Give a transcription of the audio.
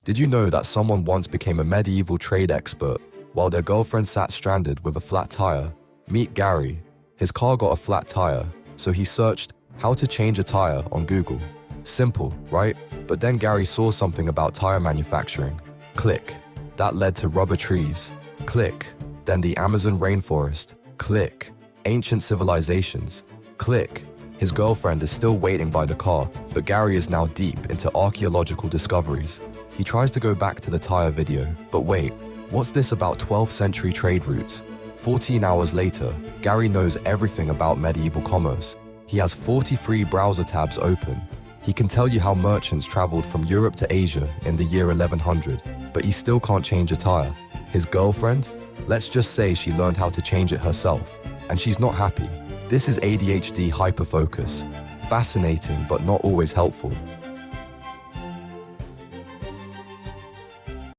Did you know that someone once became a medieval trade expert while their girlfriend sat stranded with a flat tire? Meet Gary. His car got a flat tire, so he searched how to change a tire on Google. Simple, right? But then Gary saw something about tire manufacturing. Click. That led to rubber trees. Click. Then the Amazon rainforest. Click. Ancient civilizations. Click. His girlfriend is still waiting by the car, but Gary is now deep into archaeological discoveries. He tries to go back to the tire video, but wait, what's this about 12th century trade routes? 14 hours later, Gary knows everything about medieval commerce. He has 43 browser tabs open. He can tell you how merchants traveled from Europe to Asia in the year 1100, but he still can't change a tire. His girlfriend? Let's just say she learned how to change it herself, and she's not happy. This is ADHD hyperfocus. Fascinating, but not always helpful.